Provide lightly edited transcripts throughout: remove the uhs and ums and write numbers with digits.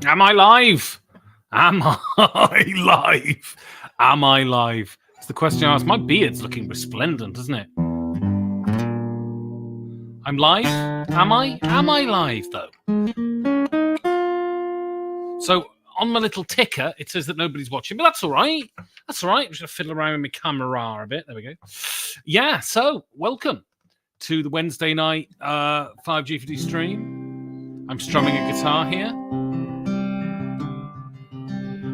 Am I live? Am I live? Am I live? It's the question I asked. My beard's looking resplendent, isn't it? I'm live? Am I? Am I live, though? So, on my little ticker, it says that nobody's watching, but that's all right. That's all right. I'm just going to fiddle around with my camera a bit. There we go. Yeah, so, welcome to the Wednesday night 5G4D stream. I'm strumming a guitar here.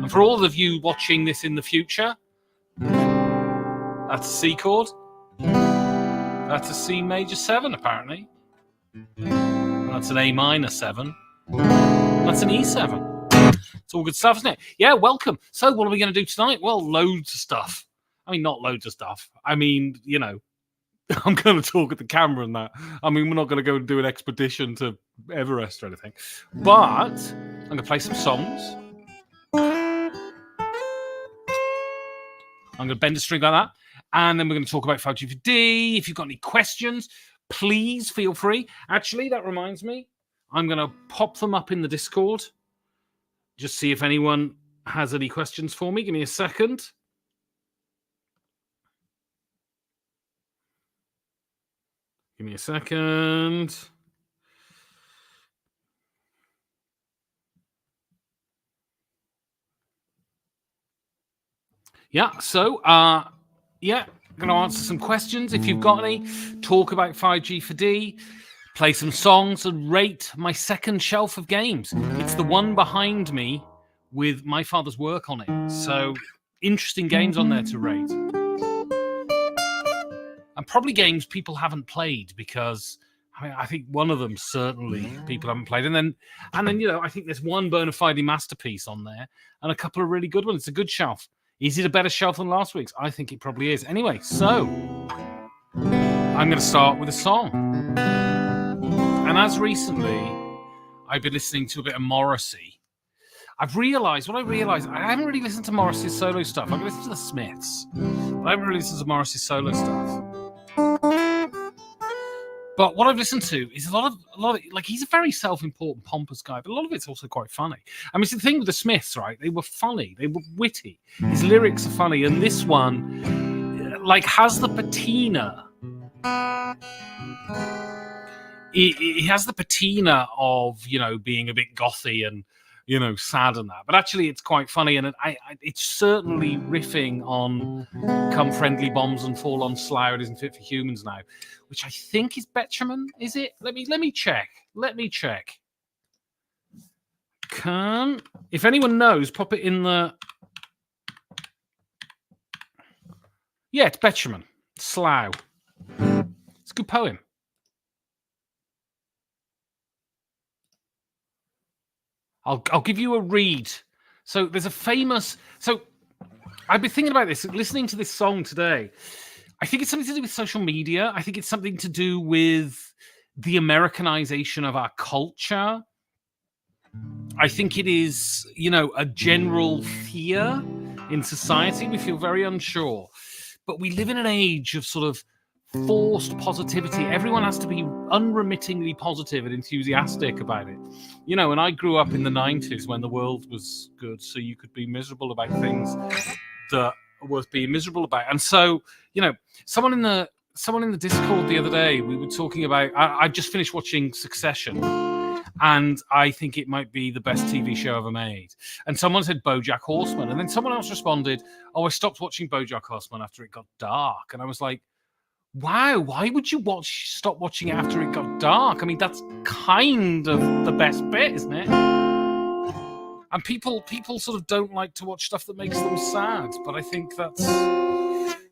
And for all of you watching this in the future, that's a C chord. That's a C major 7, apparently. And that's an A minor 7. That's an E7. It's all good stuff, isn't it? Yeah, welcome. So what are we going to do tonight? Well, loads of stuff. I mean, not loads of stuff. I mean, you know, I'm going to talk at the camera and that. I mean, we're not going to go and do an expedition to Everest or anything. But I'm going to play some songs. I'm going to bend a string like that. And then we're going to talk about 5G4D. If you've got any questions, please feel free. Actually, that reminds me, I'm going to pop them up in the Discord. Just see if anyone has any questions for me. Give me a second. Give me a second. Yeah, so, I'm going to answer some questions. If you've got any, talk about 5G4D, play some songs, and rate my second shelf of games. It's the one behind me with my father's work on it. So, interesting games on there to rate. And probably games people haven't played because I think one of them certainly people haven't played. And then, you know, I think there's one bona fide masterpiece on there and a couple of really good ones. It's a good shelf. Is it a better shelf than last week's? I think it probably is. Anyway, so I'm going to start with a song. And as recently, I've been listening to a bit of Morrissey. I haven't really listened to Morrissey's solo stuff. I've listened to the Smiths, but I haven't really listened to Morrissey's solo stuff. But what I've listened to is a lot of like, he's a very self-important, pompous guy, but a lot of it's also quite funny. I mean, it's the thing with the Smiths, right? They were funny, they were witty. His lyrics are funny, and this one, like, has the patina. He has the patina of, you know, being a bit gothy and, you know, sad and that. But actually, it's quite funny, and it's certainly riffing on "Come Friendly Bombs and Fall on Slough, It Isn't Fit for Humans Now," which I think is Betjeman. Is it? Let me check. If anyone knows, pop it in the. Yeah, it's Betjeman. Slough. It's a good poem. I'll give you a read. So there's a famous. So I've been thinking about this, listening to this song today. I think it's something to do with social media. I think it's something to do with the Americanization of our culture. I think it is, you know, a general fear in society. We feel very unsure. But we live in an age of sort of forced positivity. Everyone has to be unremittingly positive and enthusiastic about it. You know, and I grew up in the 90s when the world was good, so you could be miserable about things that are worth being miserable about. And so, you know, someone in the Discord the other day, we were talking about, I've just finished watching Succession, and I think it might be the best TV show ever made. And someone said BoJack Horseman, and then someone else responded, "Oh, I stopped watching BoJack Horseman after it got dark." And I was like, wow, why would you stop watching it after it got dark? I mean, that's kind of the best bit, isn't it? And people sort of don't like to watch stuff that makes them sad, but I think that's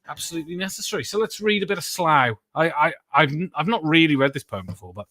absolutely necessary. So let's read a bit of Slough. I've not really read this poem before, but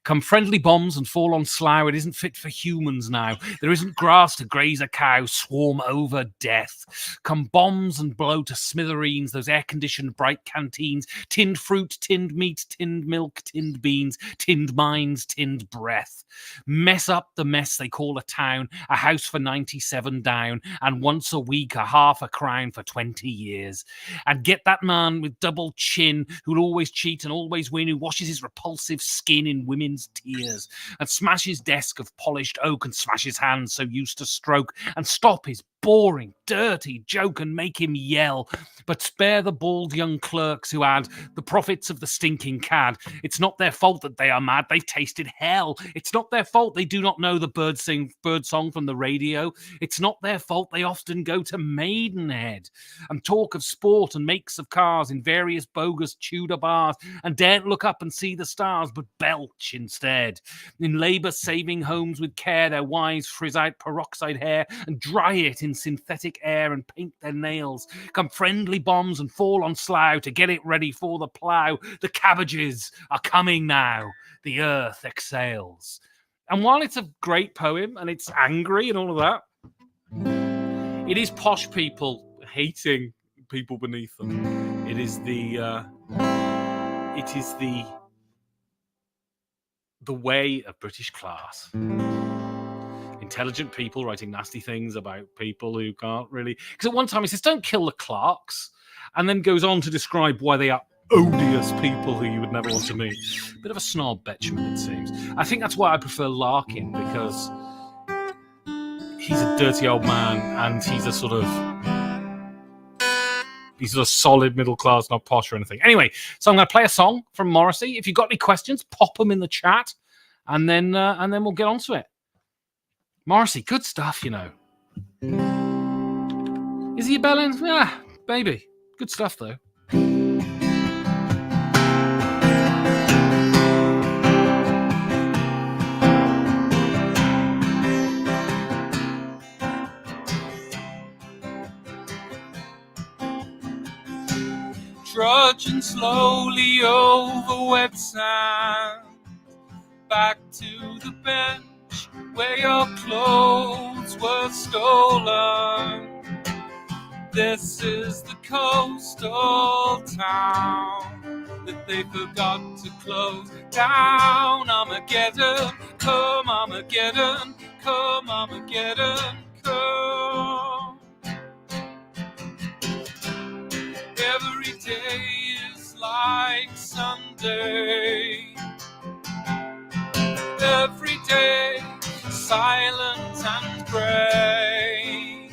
"Come friendly bombs and fall on Slough, it isn't fit for humans now. There isn't grass to graze a cow, swarm over death. Come bombs and blow to smithereens those air-conditioned bright canteens, tinned fruit, tinned meat, tinned milk, tinned beans, tinned minds, tinned breath. Mess up the mess they call a town, a house for 97 down, and once a week a half a crown for 20 years. And get that man with double chin who'll always cheat and always win, who washes his repulsive skin in women's women's tears, and smash his desk of polished oak, and smash his hands so used to stroke, and stop his boring, dirty joke, and make him yell, but spare the bald young clerks who add the profits of the stinking cad. It's not their fault that they are mad, they've tasted hell. It's not their fault they do not know the bird song from the radio. It's not their fault they often go to Maidenhead and talk of sport and makes of cars in various bogus Tudor bars, and daren't look up and see the stars, but belch instead. In labour-saving homes with care, their wives frizz out peroxide hair and dry it in synthetic air and paint their nails. Come friendly bombs and fall on Slough to get it ready for the plough. The cabbages are coming now. The earth exhales. And while it's a great poem and it's angry and all of that, it is posh people hating people beneath them. It is the way of British class. Intelligent people writing nasty things about people who can't really... Because at one time he says, don't kill the Clarks, and then goes on to describe why they are odious people who you would never want to meet. Bit of a snob Betjeman, it seems. I think that's why I prefer Larkin, because he's a dirty old man, and he's a sort of solid middle class, not posh or anything. Anyway, so I'm going to play a song from Morrissey. If you've got any questions, pop them in the chat, and then we'll get on to it. Morrissey, good stuff, you know. Is he a bellend? Yeah, maybe. Good stuff, though. Trudging slowly over wet sand, back to the bench where your clothes were stolen. This is the coastal town that they forgot to close down. Armageddon, come Armageddon, come Armageddon, come. Every day is like Sunday. Every day silent and grey.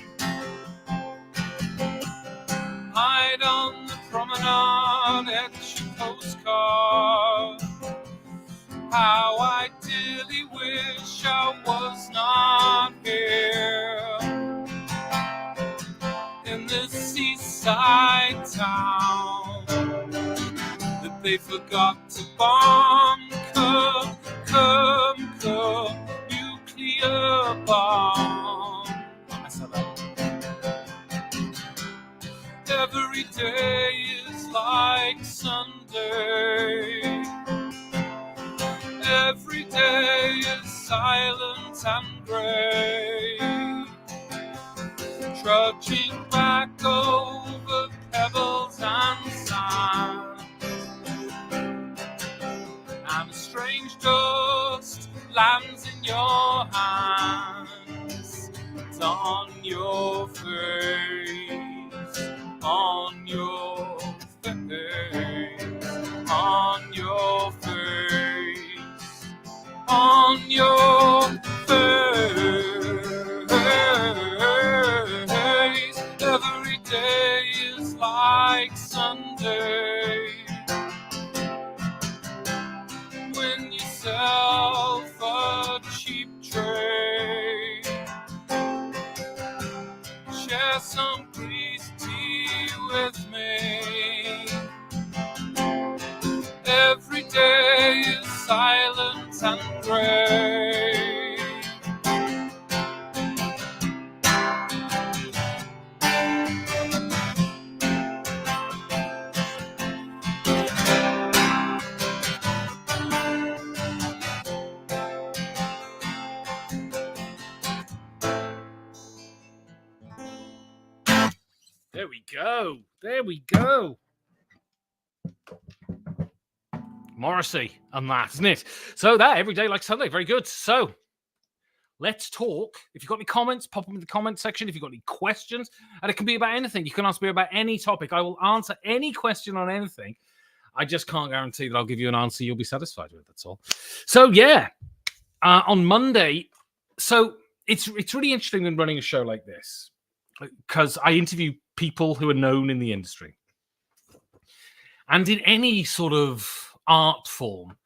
Hide on the promenade, etch a postcard. How I dearly wish I was not here in this seaside town that they forgot to bomb. Come, come, come, nuclear bomb. I said that. Every day is like Sunday. Every day is silent and grey. Trudging back over pebbles and sand, and a strange dust lands in your hands. It's on your face, on your face, on your face, on your face. Every day is like Sunday when you sell a cheap trade. Share some greasy tea with me. Every day is silent and grey. There we go. There we go. Morrissey and that, isn't it? So that, every day like Sunday. Very good. So let's talk. If you've got any comments, pop them in the comment section. If you've got any questions, and it can be about anything. You can ask me about any topic. I will answer any question on anything. I just can't guarantee that I'll give you an answer you'll be satisfied with. That's all. So yeah, on Monday. So it's really interesting when running a show like this because I interview people who are known in the industry, and in any sort of art form,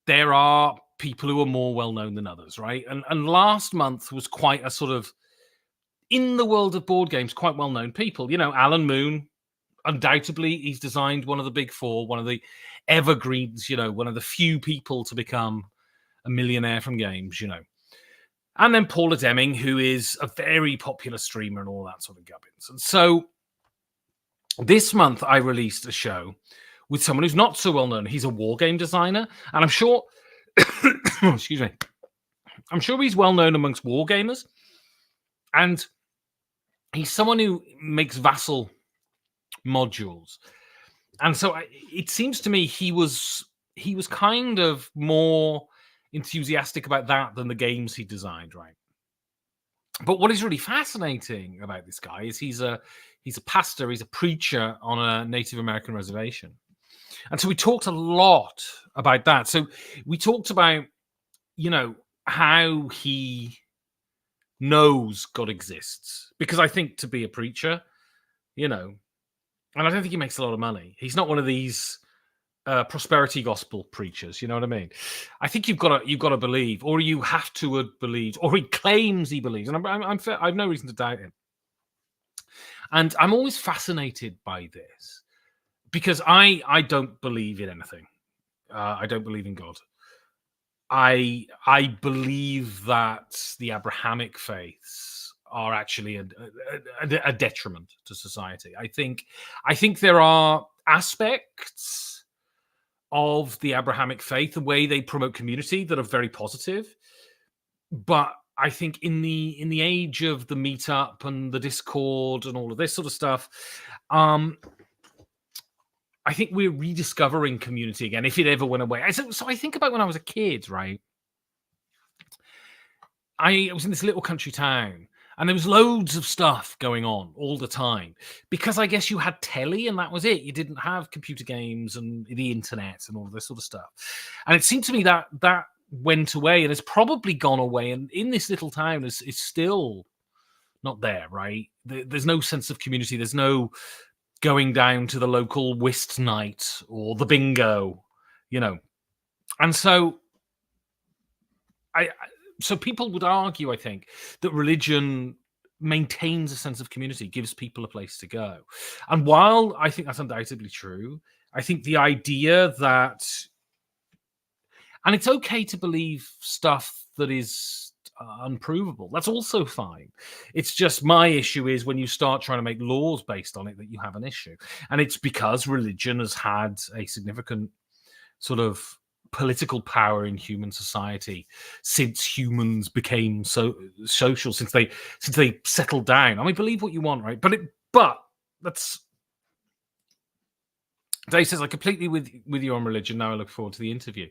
there are people who are more well known than others, right? And last month was quite a sort of, in the world of board games, quite well known people. You know, Alan Moon. Undoubtedly, he's designed one of the big four, one of the evergreens, you know, one of the few people to become a millionaire from games, you know. And then Paula Deming, who is a very popular streamer and all that sort of gubbins. And so this month I released a show with someone who's not so well known. He's a war game designer, and I'm sure, excuse me, I'm sure he's well known amongst war gamers. And he's someone who makes Vassal modules, and so it seems to me he was kind of more enthusiastic about that than the games he designed, right? But what is really fascinating about this guy is he's a pastor, he's a preacher on a Native American reservation, and so we talked a lot about that. So we talked about, you know, how he knows God exists, because I think to be a preacher, you know. And I don't think he makes a lot of money. He's not one of these prosperity gospel preachers. You know what I mean? I think you've got to believe, or you have to believe, or he claims he believes. And I have no reason to doubt him. And I'm always fascinated by this because I don't believe in anything. I don't believe in God. I believe that the Abrahamic faiths are actually a detriment to society. I think there are aspects of the Abrahamic faith, the way they promote community, that are very positive. But I think in the age of the meetup and the Discord and all of this sort of stuff, I think we're rediscovering community again, if it ever went away. So I think about when I was a kid, right? I was in this little country town, and there was loads of stuff going on all the time because I guess you had telly and that was it. You didn't have computer games and the internet and all this sort of stuff. And it seemed to me that went away and has probably gone away. And in this little town is still not there, right? There's no sense of community. There's no going down to the local whist night or the bingo, you know. And so so people would argue, I think, that religion maintains a sense of community, gives people a place to go. And while I think that's undoubtedly true, I think the idea that, and it's okay to believe stuff that is unprovable, that's also fine. It's just my issue is when you start trying to make laws based on it that you have an issue. And it's because religion has had a significant sort of political power in human society since humans became so social, since they settled down. I mean, believe what you want, right? But that's, Dave says, I completely with you on religion. Now I look forward to the interview.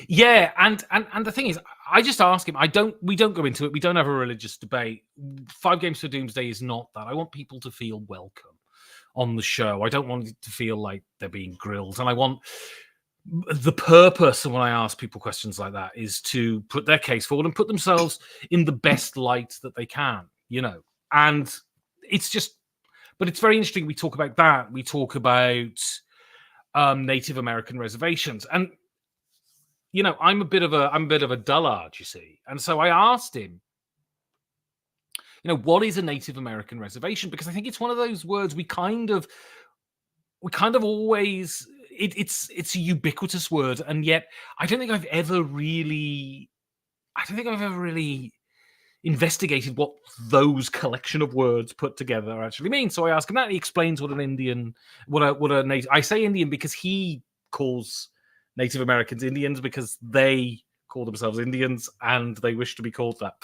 Yeah, and the thing is, I just ask him. We don't go into it. We don't have a religious debate. 5 Games for Doomsday is not that. I want people to feel welcome on the show. I don't want it to feel like they're being grilled, and I want the purpose of when I ask people questions like that is to put their case forward and put themselves in the best light that they can, you know. And it's just, but it's very interesting. We talk about that. We talk about Native American reservations, and you know, I'm a bit of a dullard, you see. And so I asked him, you know, what is a Native American reservation? Because I think it's one of those words we kind of always. It's a ubiquitous word, and yet I don't think I've ever really investigated what those collection of words put together actually mean. So I ask him that. He explains what an Indian, what a native. I say Indian because he calls Native Americans Indians because they call themselves Indians and they wish to be called that.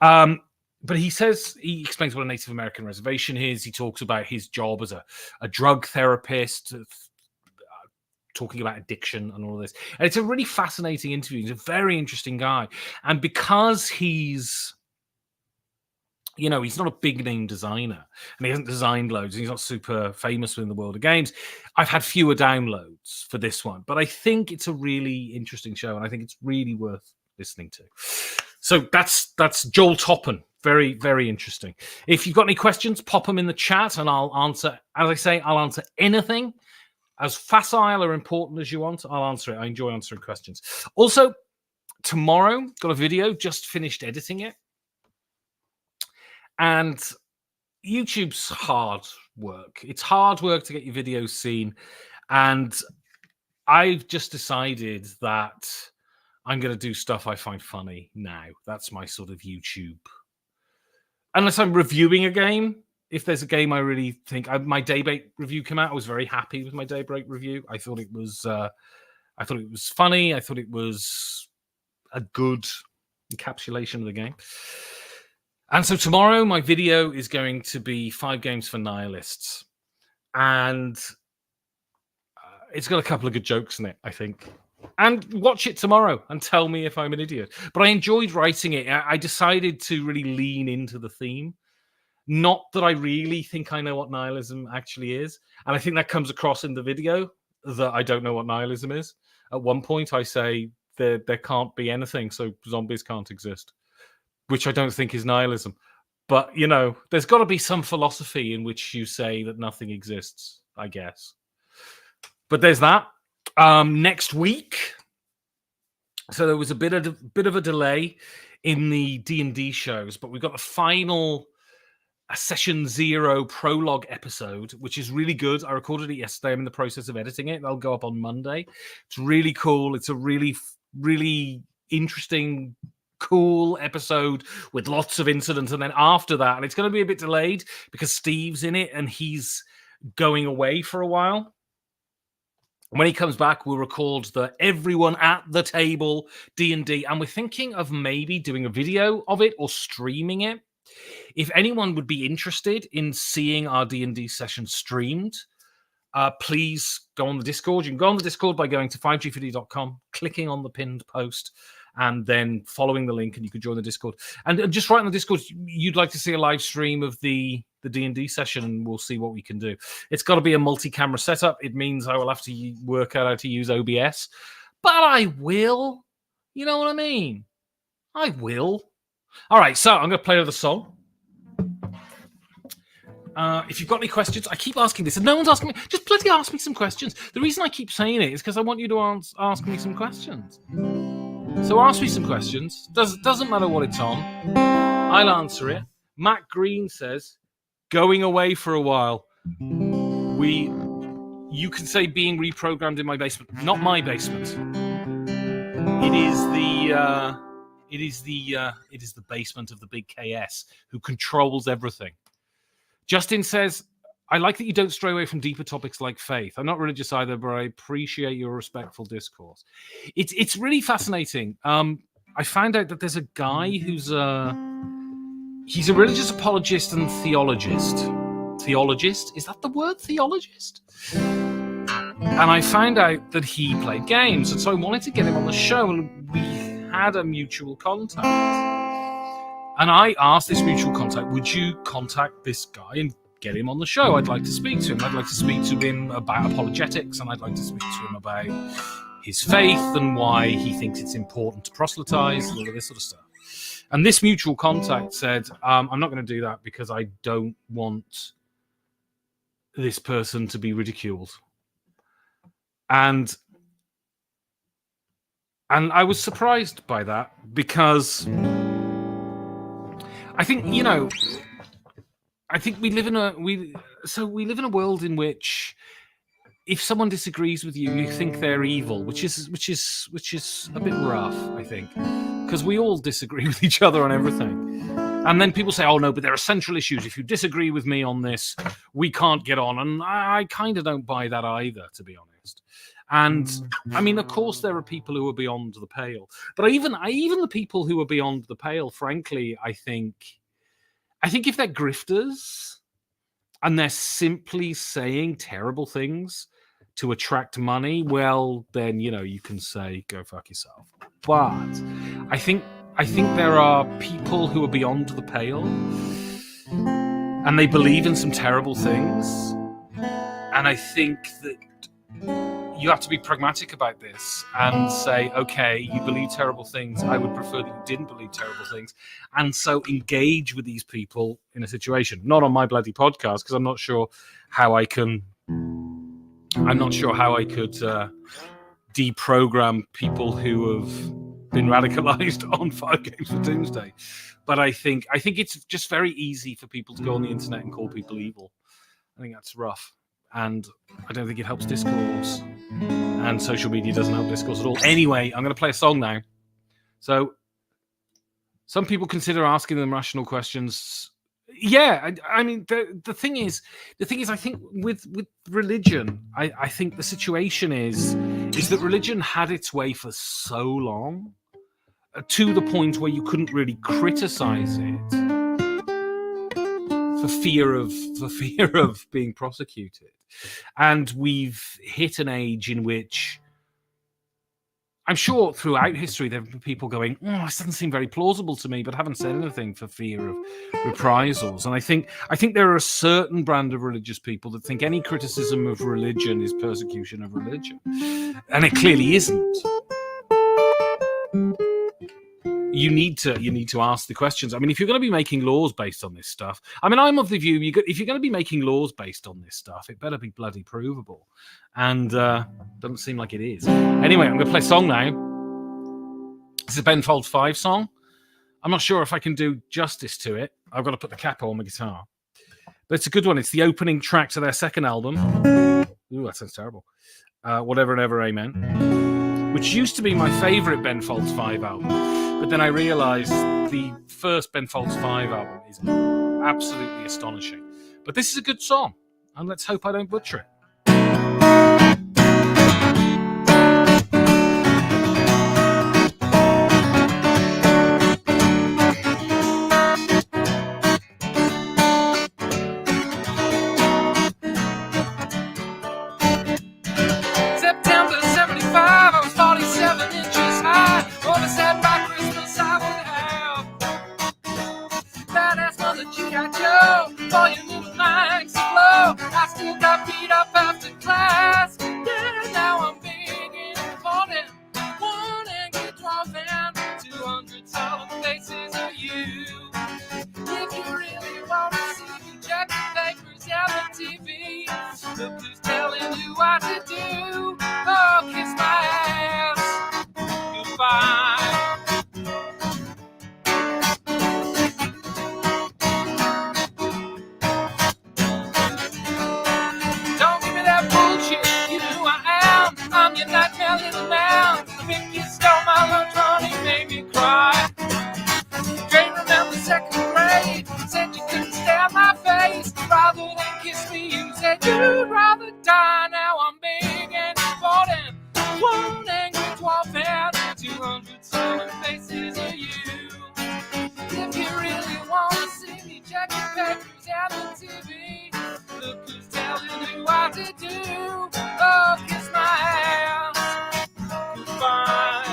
But he explains what a Native American reservation is. He talks about his job as a drug therapist, talking about addiction and all of this. And it's a really fascinating interview. He's a very interesting guy. And because he's you know, he's not a big name designer and he hasn't designed loads and he's not super famous in the world of games. I've had fewer downloads for this one, but I think it's a really interesting show and I think it's really worth listening to. So that's Joel Toppen. Very, very interesting. If you've got any questions, pop them in the chat and I'll answer. As I say, I'll answer anything. As facile or important as you want, I'll answer it. I enjoy answering questions. Also, tomorrow, got a video, just finished editing it. And YouTube's hard work. It's hard work to get your videos seen. And I've just decided that I'm going to do stuff I find funny now. That's my sort of YouTube. Unless I'm reviewing a game. If there's a game I really think... my Daybreak review came out. I was very happy with my Daybreak review. I thought it was funny. I thought it was a good encapsulation of the game. And so tomorrow, my video is going to be 5 games for nihilists. And it's got a couple of good jokes in it, I think. And watch it tomorrow and tell me if I'm an idiot. But I enjoyed writing it. I decided to really lean into the theme. Not that I really think I know what nihilism actually is. And I think that comes across in the video, that I don't know what nihilism is. At one point, I say there can't be anything, so zombies can't exist. Which I don't think is nihilism. But, you know, there's got to be some philosophy in which you say that nothing exists, I guess. But there's that. Next week, so there was a bit of a delay in the D&D shows, but we've got the final Session 0 prologue episode, which is really good. I recorded it yesterday. I'm in the process of editing it. That'll go up on Monday. It's really cool. It's a really, really interesting, cool episode with lots of incidents. And then after that, and it's going to be a bit delayed because Steve's in it and he's going away for a while. When he comes back, we'll record the Everyone at the Table D&D, and we're thinking of maybe doing a video of it or streaming it. If anyone would be interested in seeing our D&D session streamed, please go on the Discord. You can go on the Discord by going to 5g50.com, clicking on the pinned post, and then following the link, and you can join the Discord. And just write in the Discord you'd like to see a live stream of the D&D session, and we'll see what we can do. It's got to be a multi-camera setup. It means I will have to work out how to use OBS, but I will. You know what I mean? I will. All right, so I'm going to play another song. If you've got any questions, I keep asking this, and no one's asking me. Just bloody ask me some questions. The reason I keep saying it is because I want you to ask me some questions. So ask me some questions. Doesn't matter what it's on. I'll answer it. Matt Green says, going away for a while. You can say being reprogrammed in my basement. Not my basement. It is the basement of the big KS who controls everything. Justin says, I like that you don't stray away from deeper topics like faith. I'm not religious either, but I appreciate your respectful discourse. It's really fascinating. I found out that there's a guy who's he's a religious apologist and theologist. Theologist? Is that the word, theologist? And I found out that he played games, and so I wanted to get him on the show, and we had a mutual contact. And I asked this mutual contact, would you contact this guy and get him on the show? I'd like to speak to him. I'd like to speak to him about apologetics, and I'd like to speak to him about his faith and why he thinks it's important to proselytize and all of this sort of stuff. And this mutual contact said, I'm not going to do that because I don't want this person to be ridiculed. And I was surprised by that because I think, you know, I think we live in a world in which if someone disagrees with you, you think they're evil, which is a bit rough, I think, because we all disagree with each other on everything. And then people say, oh no, but there are central issues. If you disagree with me on this, we can't get on. And I kind of don't buy that either, to be honest. And I mean, of course, there are people who are beyond the pale, but even the people who are beyond the pale, frankly, I think if they're grifters and they're simply saying terrible things to attract money, well, then, you know, you can say, go fuck yourself. But I think there are people who are beyond the pale and they believe in some terrible things. And I think that you have to be pragmatic about this and say, okay, you believe terrible things. I would prefer that you didn't believe terrible things. And so engage with these people in a situation, not on my bloody podcast, because I'm not sure how I could deprogram people who have been radicalized on 5 Games for Doomsday. But I think it's just very easy for people to go on the internet and call people evil. I think that's rough. And I don't think it helps discourse. And social media doesn't help discourse at all. Anyway, I'm going to play a song now. So some people consider asking them rational questions. Yeah, I mean, the thing is, I think with religion, I think the situation is that religion had its way for so long, to the point where you couldn't really criticize it for fear of being prosecuted. And we've hit an age in which I'm sure throughout history there have been people going, oh, this doesn't seem very plausible to me, but haven't said anything for fear of reprisals. And I think there are a certain brand of religious people that think any criticism of religion is persecution of religion. And it clearly isn't. You need to ask the questions. I mean, if you're going to be making laws based on this stuff, I mean, I'm of the view if you're going to be making laws based on this stuff, it better be bloody provable. And doesn't seem like it is. Anyway, I'm going to play a song now. This is a Ben Folds 5 song. I'm not sure if I can do justice to it. I've got to put the capo on my guitar. But it's a good one. It's the opening track to their second album. Ooh, that sounds terrible. Whatever and Ever Amen, which used to be my favourite Ben Folds 5 album. But then I realised the first Ben Folds 5 album is absolutely astonishing. But this is a good song, and let's hope I don't butcher it. September 75, I was 47 inches high. Always said by Christmas I would have badass mother G.I. Joe, for your little nights flow. I still got beat up after class. Yeah, now I'm big and important. 1 angry dwarf and 200 solid faces of you. If you really want to see me, check the papers and the TV. Look who's telling you what to do. Oh, kiss my ass. Goodbye. Don't give me that bullshit. You know who I am. I'm your nightmare little man. I think you stole my lunch money, made me cry. Jane remember second grade. Said you couldn't stand my face. Rather than kiss me, you said you'd rather die. Now I'm big and important. 1 angry dwarf and 200 sullen faces of you. If you really want to see me, check the papers and the TV. Look who's telling you what to do. Oh, kiss my ass. Goodbye.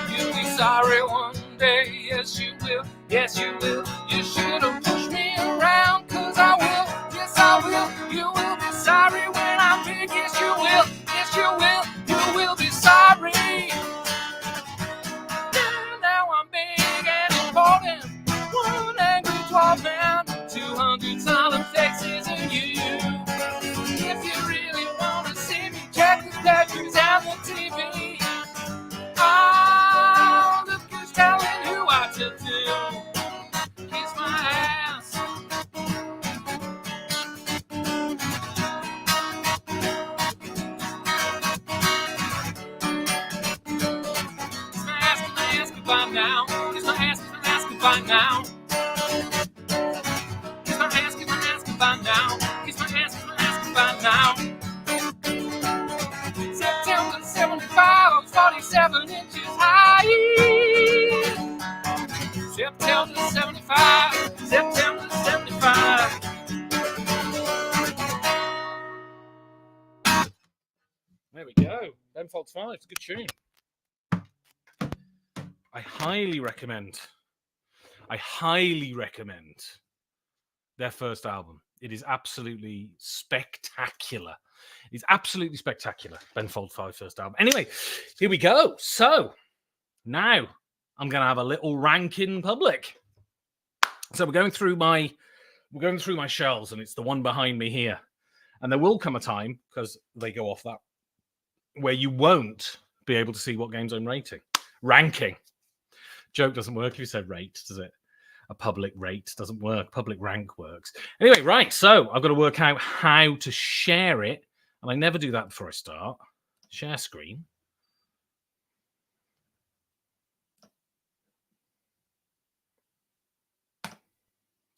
You'll be sorry one day, yes you will, yes you will. You should have pushed me around, cause I will, yes I will. You will be sorry when I'm big, yes you will, yes you will. You will be sorry. Yeah, now I'm big and important. 1 angry dwarf and 200 solemn faces of you. If you really want to see me, check the papers and the TV. Oh, look who's telling you what to do. Kiss my ass. Kiss my ass goodbye now. Kiss my ass goodbye now. Kiss my ass goodbye now. Kiss my ass goodbye now. September 75, I was 47 inches high. September 75, September 75. There we go. Ben Folds 5. It's a good tune. I highly recommend their first album. It is absolutely spectacular. It's absolutely spectacular. Ben Folds 5 first album. Anyway, here we go. So now I'm going to have a little rank in public. So we're going through my shelves, and it's the one behind me here. And there will come a time, because they go off that, where you won't be able to see what games I'm ranking. Joke doesn't work if you said rate, does it? A public rate doesn't work. Public rank works. Anyway, right. So I've got to work out how to share it. And I never do that before I start. Share screen.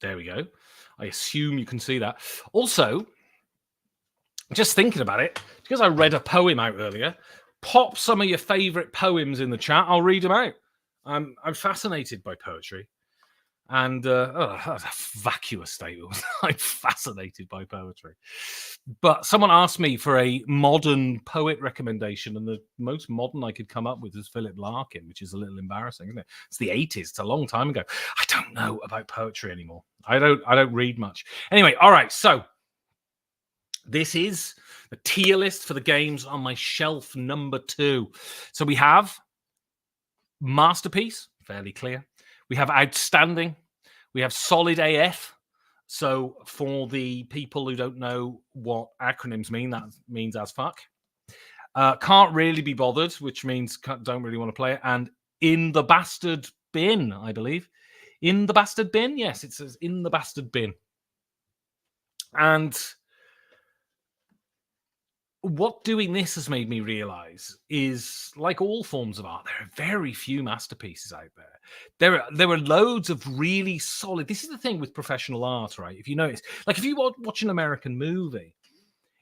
There we go. I assume you can see that. Also, just thinking about it, because I read a poem out earlier, pop some of your favorite poems in the chat. I'll read them out. I'm fascinated by poetry. And that's a vacuous statement. I'm fascinated by poetry. But someone asked me for a modern poet recommendation, and the most modern I could come up with is Philip Larkin, which is a little embarrassing, isn't it? It's the 80s. It's a long time ago. I don't know about poetry anymore. I don't read much. Anyway, all right. So this is the tier list for the games on my shelf number 2. So we have Masterpiece, fairly clear. We have Outstanding. We have Solid AF. So for the people who don't know what acronyms mean, that means as fuck. Can't really be bothered, which means don't really want to play it. And In the Bastard Bin, I believe. In the Bastard Bin? Yes, it says In the Bastard Bin. And what doing this has made me realize is, like all forms of art, there are very few masterpieces out there. There are loads of really solid. This is the thing with professional art, right? If you notice, like if you watch an American movie,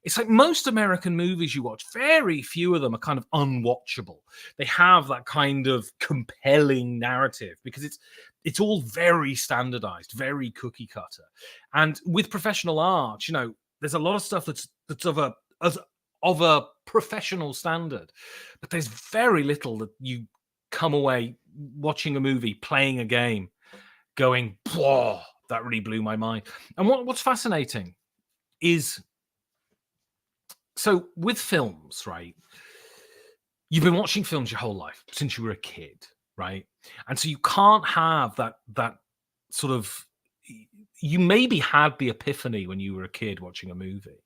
it's like most American movies you watch, very few of them are kind of unwatchable. They have that kind of compelling narrative because it's all very standardized, very cookie cutter. And with professional art, you know, there's a lot of stuff that's of a professional standard, but there's very little that you come away watching a movie, playing a game, going, "Whoa, that really blew my mind." And what's fascinating is, so with films, right? You've been watching films your whole life since you were a kid, right? And so you can't have that sort of. You maybe had the epiphany when you were a kid watching a movie,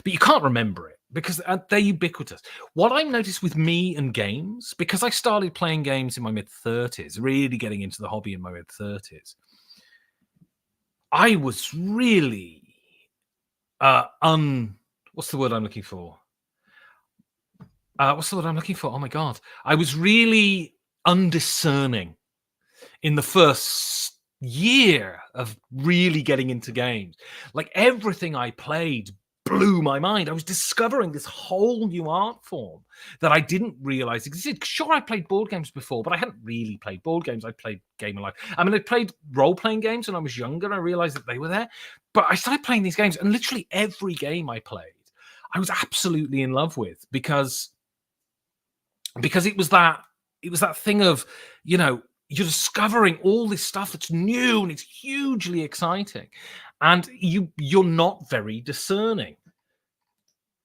but you can't remember it because they're ubiquitous. What I noticed with me and games, because I started playing games in my mid-30s, really getting into the hobby in my mid-30s, I was really what's the word I'm looking for? What's the word I'm looking for? Oh my God. I was really undiscerning in the first year of really getting into games. Like everything I played blew my mind. I was discovering this whole new art form that I didn't realize existed. Sure, I played board games before, but I hadn't really played board games. I played Game of Life. I mean, I played role-playing games when I was younger. I realized that they were there. But I started playing these games, and literally every game I played, I was absolutely in love with because it was that thing of, you know, you're discovering all this stuff that's new and it's hugely exciting, and you're not very discerning.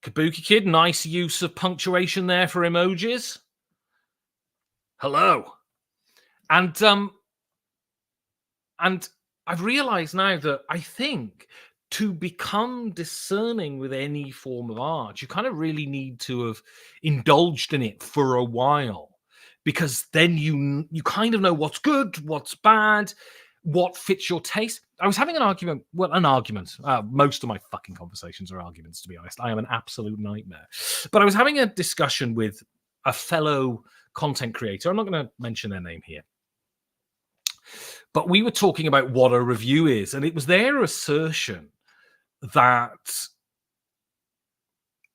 Kabuki Kid, nice use of punctuation there for emojis. Hello. And I've realized now that I think to become discerning with any form of art, you kind of really need to have indulged in it for a while. Because then you kind of know what's good, what's bad, what fits your taste. I was having an argument. Most of my fucking conversations are arguments, to be honest. I am an absolute nightmare. But I was having a discussion with a fellow content creator. I'm not going to mention their name here. But we were talking about what a review is. And it was their assertion that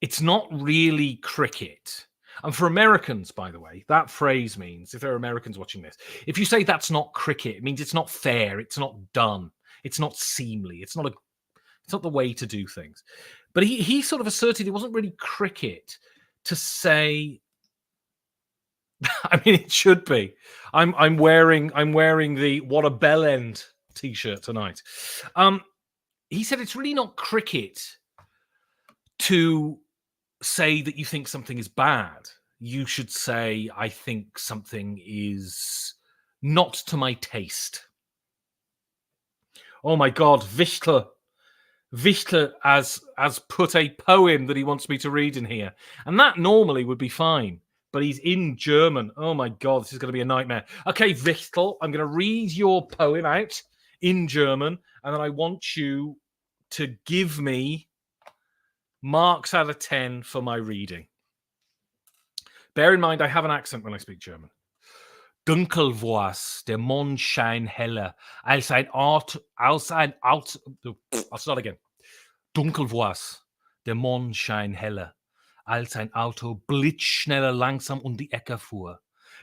it's not really cricket. And for Americans, by the way, that phrase means, if there are Americans watching this, if you say that's not cricket, it means it's not fair, it's not done, it's not seemly, it's not the way to do things. But he sort of asserted it wasn't really cricket to say, I mean, it should be. I'm wearing the What a Bell End t-shirt tonight. He said it's really not cricket to say that you think something is bad. You should say, I think something is not to my taste. Oh my God, Wichtel has put a poem that he wants me to read in here. And that normally would be fine, but he's in German. Oh my God, this is going to be a nightmare. Okay, Wichtel, I'm going to read your poem out in German, and then I want you to give me marks out of 10 for my reading. Bear in mind, I have an accent when I speak German. Dunkel war's, der Mondschein heller, als ein Auto. I'll start again. Dunkel war's, der Mondschein heller, als ein Auto blitzschneller langsam um die Ecke fuhr.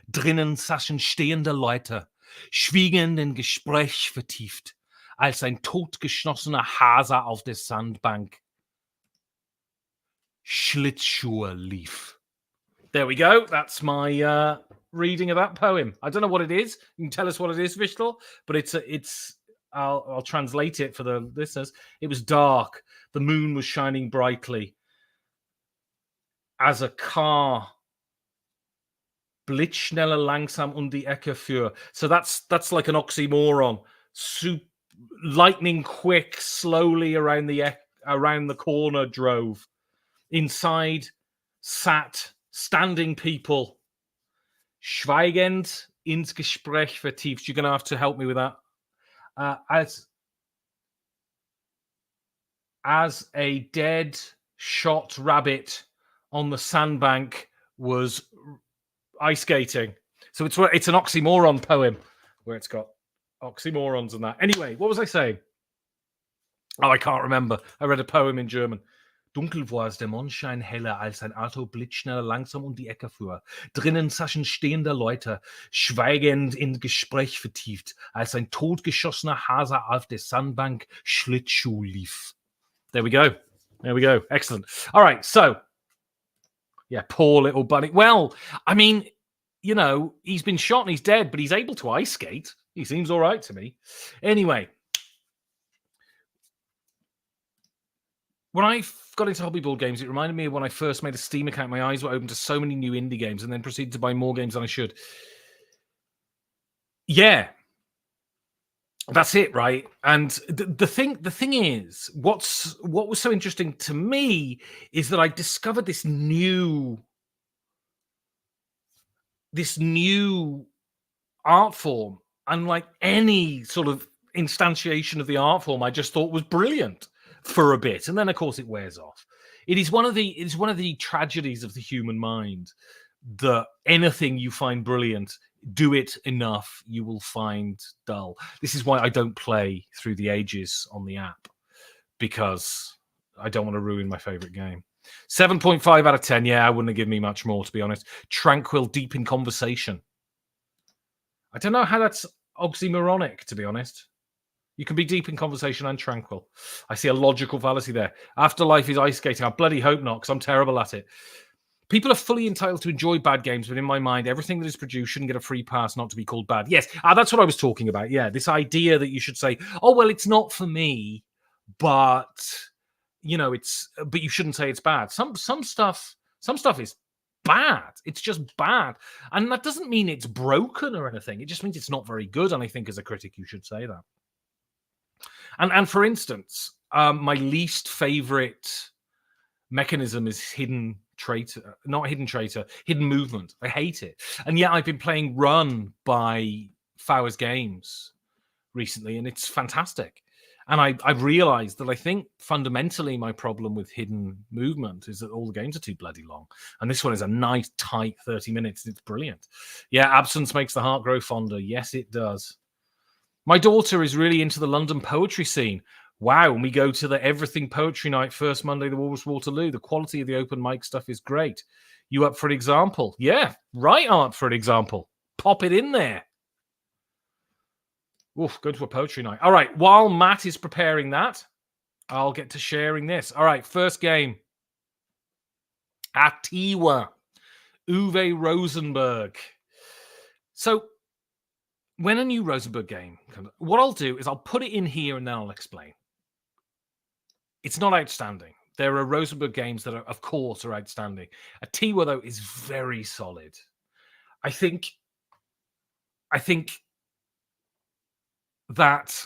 Drinnen saßen stehende Leute, schwiegen in Gespräch vertieft, als ein totgeschossener Hase auf der Sandbank Schlittschuhe lief. There we go. That's my reading of that poem. I don't know what it is. You can tell us what it is, Wichtel, but I'll translate it for the listeners. It was dark. The moon was shining brightly as a car blitzschneller langsam um die Ecke fuhr. So that's like an oxymoron. Lightning quick, slowly around the corner drove. Inside sat standing people, schweigend ins Gespräch vertieft. You're going to have to help me with that. As a dead, shot rabbit on the sandbank was ice skating. So it's an oxymoron poem where it's got oxymorons and that. Anyway, what was I saying? Oh, I can't remember. I read a poem in German. Dunkel war es, der Mondschein heller, als ein Auto blitzschnell langsam um die Ecke fuhr. Drinnen saßen stehende Leute, schweigend in Gespräch vertieft, als ein totgeschossener Hase auf der Sandbank Schlittschuh lief. There we go. There we go. Excellent. All right, so, yeah, poor little bunny. Well, I mean, you know, he's been shot and he's dead, but he's able to ice skate. He seems all right to me. Anyway, when I got into hobby board games, it reminded me of when I first made a Steam account. My eyes were open to so many new indie games and then proceeded to buy more games than I should. Yeah. That's it, right? And the thing is, what was so interesting to me is that I discovered this new art form, unlike any sort of instantiation of the art form I just thought was brilliant for a bit, and then of course it wears off. It is one of the tragedies of the human mind that anything you find brilliant, do it enough, you will find dull. This is why I don't play Through the Ages on the app, because I don't want to ruin my favorite game. 7.5 out of 10. Yeah, I wouldn't have given me much more, to be honest. Tranquil, deep in conversation. I don't know how that's oxymoronic, to be honest. You can be deep in conversation and tranquil. I see a logical fallacy there. Afterlife is ice skating. I bloody hope not, because I'm terrible at it. People are fully entitled to enjoy bad games, but in my mind, everything that is produced shouldn't get a free pass not to be called bad. Yes, that's what I was talking about. Yeah, this idea that you should say, oh, well, it's not for me, but, you know, but you shouldn't say it's bad. Some stuff is bad. It's just bad. And that doesn't mean it's broken or anything. It just means it's not very good. And I think as a critic, you should say that. And for instance, my least favorite mechanism is hidden movement. I hate it. And yet I've been playing Run by Fowers Games recently, and it's fantastic. And I've realized that I think fundamentally my problem with hidden movement is that all the games are too bloody long. And this one is a nice, tight 30 minutes. It's brilliant. Yeah, absence makes the heart grow fonder. Yes, it does. My daughter is really into the London poetry scene. Wow, when we go to the Everything Poetry Night, first Monday, the Wolves Waterloo, the quality of the open mic stuff is great. You up for an example? Yeah, right, I'm up for an example. Pop it in there. Oof, go to a poetry night. All right, while Matt is preparing that, I'll get to sharing this. All right, first game. Atiwa. Uwe Rosenberg. So when a new Rosenberg game comes, what I'll do is I'll put it in here and then I'll explain. It's not outstanding. There are Rosenberg games that, of course, are outstanding. Atiwa, though, is very solid. I think that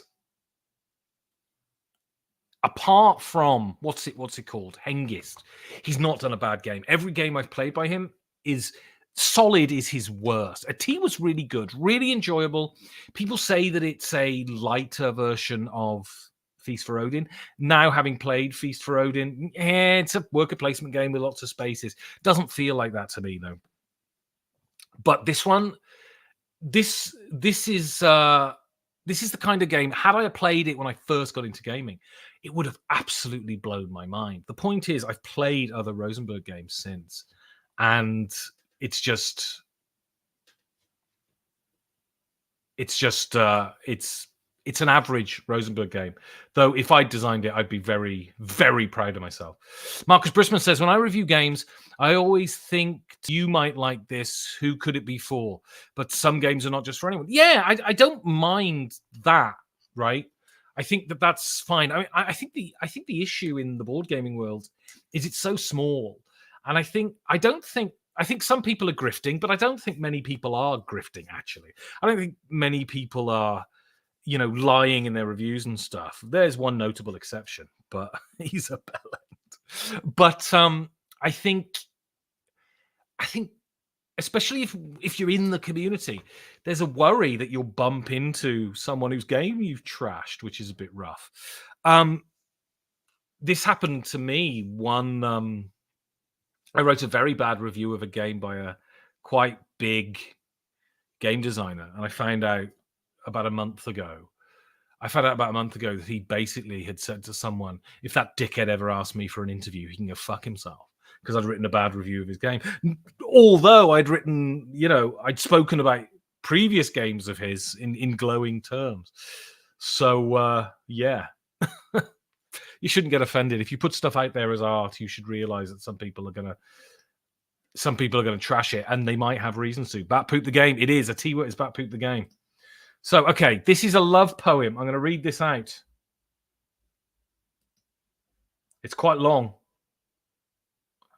apart from what's it called, Hengist, he's not done a bad game. Every game I've played by him is solid. Is his worst. Atiwa was really good, really enjoyable. People say that it's a lighter version of Feast for Odin. Now, having played Feast for Odin, it's a worker placement game with lots of spaces. Doesn't feel like that to me, though. But this one, this is the kind of game. Had I played it when I first got into gaming, it would have absolutely blown my mind. The point is, I've played other Rosenberg games since, and it's an average Rosenberg game. Though if I designed it, I'd be very, very proud of myself. Marcus Brisman says, when I review games, I always think you might like this. Who could it be for? But some games are not just for anyone. Yeah, I don't mind that, right? I think that's fine. I mean, I think the issue in the board gaming world is it's so small. And I think some people are grifting, but I don't think many people are grifting, actually. I don't think many people are lying in their reviews and stuff. There's one notable exception, but he's a bellend. But I think especially if you're in the community, there's a worry that you'll bump into someone whose game you've trashed, which is a bit rough. This happened to me. I wrote a very bad review of a game by a quite big game designer, and I found out about a month ago that he basically had said to someone, if that dickhead ever asked me for an interview, he can go fuck himself, because I'd written a bad review of his game. Although I'd spoken about previous games of his in glowing terms. So, yeah. You shouldn't get offended. If you put stuff out there as art, you should realize that some people are gonna trash it, and they might have reasons to. Bat Poop the Game. It is. Atiwa is Bat Poop the Game. So, okay, this is a love poem. I'm going to read this out. It's quite long.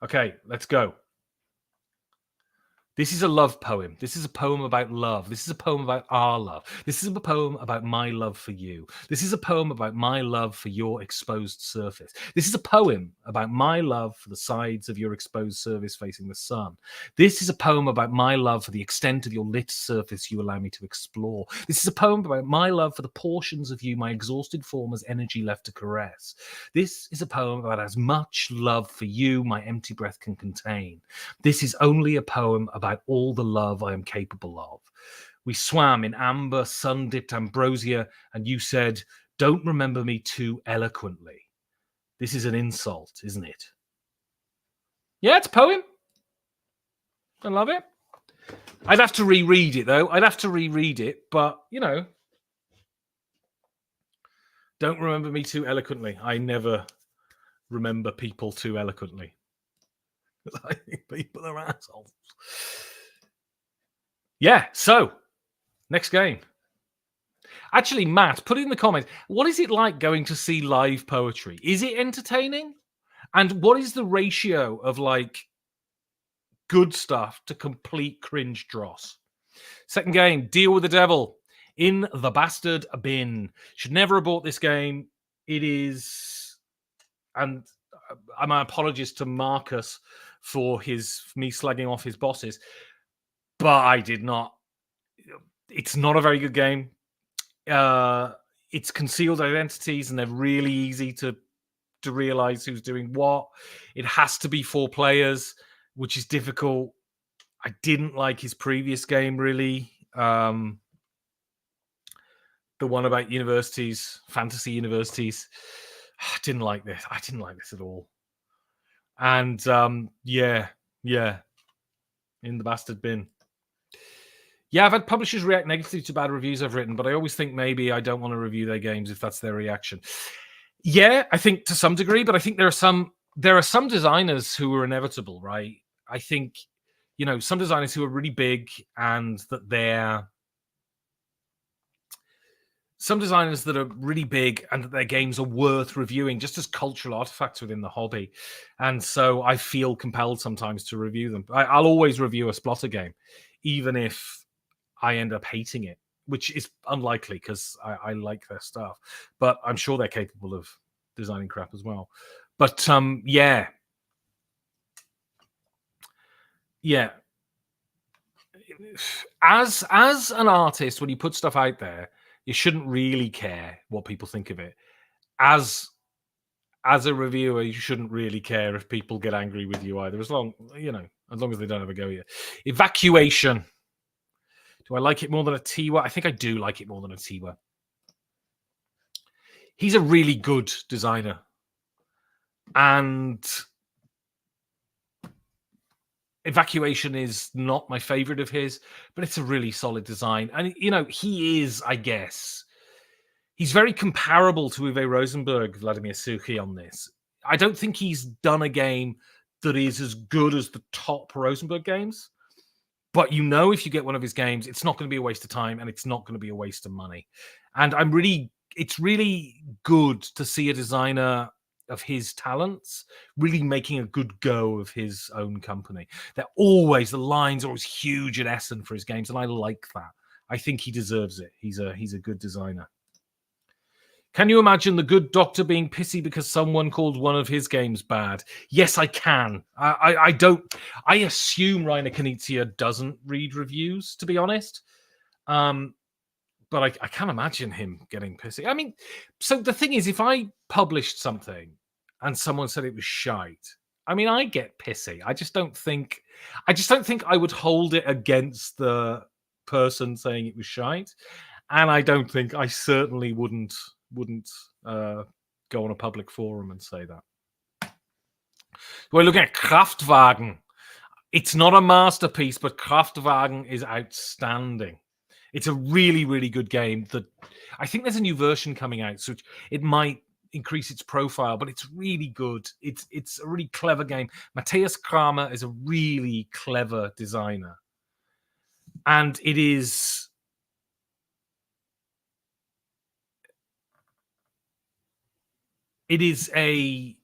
Okay, let's go. This is a love poem. This is a poem about love. This is a poem about our love. This is a poem about my love for you. This is a poem about my love for your exposed surface. This is a poem about my love for the sides of your exposed surface facing the sun. This is a poem about my love for the extent of your lit surface you allow me to explore. This is a poem about my love for the portions of you my exhausted form has energy left to caress. This is a poem about as much love for you my empty breath can contain. This is only a poem about all the love I am capable of. We swam in amber, sun-dipped ambrosia, and you said, don't remember me too eloquently. This is an insult, isn't it? Yeah, it's a poem. I love it. I'd have to reread it, though. But, don't remember me too eloquently. I never remember people too eloquently. I think people are assholes. Yeah, so next game. Actually, Matt, put it in the comments. What is it like going to see live poetry? Is it entertaining? And what is the ratio of good stuff to complete cringe dross? Second game, Deal with the Devil in the Bastard Bin. Should never have bought this game. It is, and my apologies to Marcus for me slagging off his bosses, but I did not. It's not a very good game. It's concealed identities, and they're really easy to realize who's doing what. It has to be 4 players, which is difficult. I didn't like his previous game, really. The one about universities, fantasy universities. I didn't like this. I didn't like this at all. And yeah, in the Bastard Bin. Yeah, I've had publishers react negatively to bad reviews I've written, but I always think maybe I don't want to review their games if that's their reaction. Yeah, I think to some degree, but I think there are some there are some designers who are inevitable, right? I think, some designers who are really big and that they're some designers that are really big and that their games are worth reviewing just as cultural artifacts within the hobby. And so I feel compelled sometimes to review them. I'll always review a Splotter game, even if I end up hating it, which is unlikely because I like their stuff. But I'm sure they're capable of designing crap as well. But yeah. As an artist, when you put stuff out there, you shouldn't really care what people think of it. As a reviewer, you shouldn't really care if people get angry with you either, as long as they don't have a go at you. Evacuation. Do I like it more than a Tiwa? I think I do like it more than a Tiwa. He's a really good designer. And Evacuation is not my favorite of his, but it's a really solid design. And, he is, I guess, he's very comparable to Uwe Rosenberg, Vladimir Suchy on this. I don't think he's done a game that is as good as the top Rosenberg games. But if you get one of his games, it's not going to be a waste of time and it's not going to be a waste of money. And it's really good to see a designer of his talents really making a good go of his own company. The lines are always huge at Essen for his games, and I like that. I think he deserves it. He's a good designer. Can you imagine the good doctor being pissy because someone called one of his games bad? Yes, I can. I don't. I assume Reiner Knizia doesn't read reviews, to be honest. But I can't imagine him getting pissy. I mean, so the thing is, if I published something and someone said it was shite, I mean, I get pissy. I just don't think I would hold it against the person saying it was shite, and I certainly wouldn't go on a public forum and say that. We're looking at Kraftwagen. It's not a masterpiece, but Kraftwagen is outstanding. It's a really, really good game. I think there's a new version coming out, so it might increase its profile, but it's really good. It's a really clever game. Matthias Kramer is a really clever designer. And he's a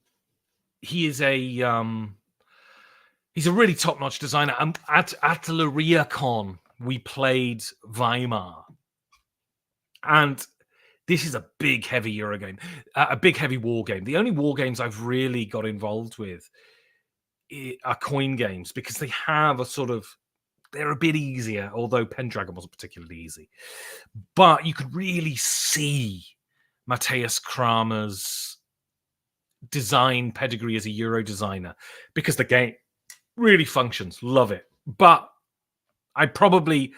really top-notch designer. At Atelier-Con, we played Weimar. And this is a big, heavy Euro game, a big, heavy war game. The only war games I've really got involved with are coin games because they have they're a bit easier, although Pendragon wasn't particularly easy. But you could really see Matthias Kramer's design pedigree as a Euro designer because the game really functions. Love it. But I would probably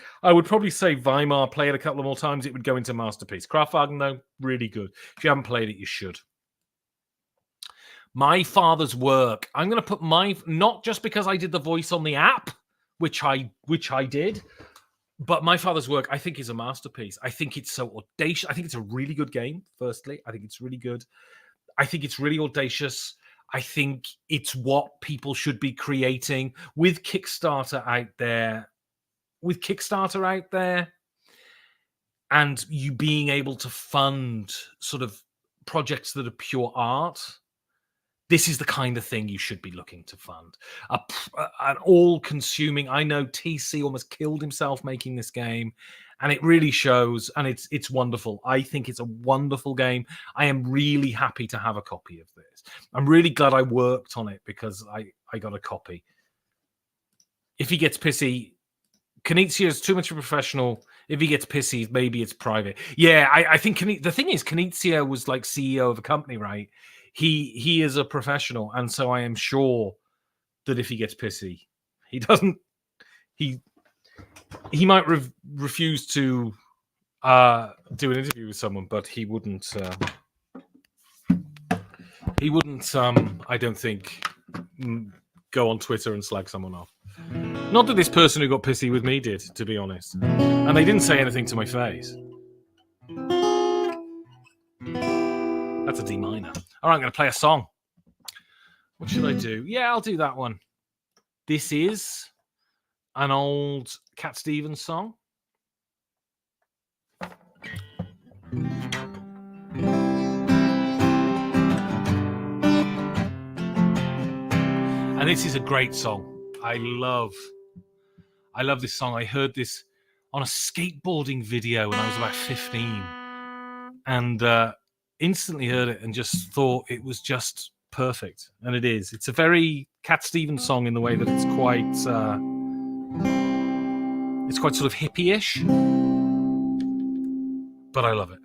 say Weimar, play it a couple of more times, it would go into masterpiece. Kraftwagen, though, really good. If you haven't played it, you should. My Father's Work. I'm going to put not just because I did the voice on the app, which I did, but My Father's Work, I think, is a masterpiece. I think it's so audacious. I think it's a really good game, firstly. I think it's really good. I think it's really audacious. I think it's what people should be creating with Kickstarter out there. And you being able to fund sort of projects that are pure art, this is the kind of thing you should be looking to fund. An all-consuming. I know TC almost killed himself making this game, and it really shows. And it's wonderful. I think it's a wonderful game. I am really happy to have a copy of this. I'm really glad I worked on it because I got a copy. If he gets pissy, Knizia is too much of a professional. If he gets pissy, maybe it's private. Yeah, I think the thing is, Knizia was like CEO of a company, right? He is a professional, and so I am sure that if he gets pissy, he doesn't. He might refuse to do an interview with someone, but he wouldn't. He wouldn't. I don't think go on Twitter and slag someone off. Not that this person who got pissy with me did, to be honest. And they didn't say anything to my face. That's a D minor. All right, I'm going to play a song. What should I do? Yeah, I'll do that one. This is an old Cat Stevens song. And this is a great song. I love this song. I heard this on a skateboarding video when I was about 15. And instantly heard it and just thought it was just perfect. And it is. It's a very Cat Stevens song in the way that it's quite sort of hippie-ish. But I love it.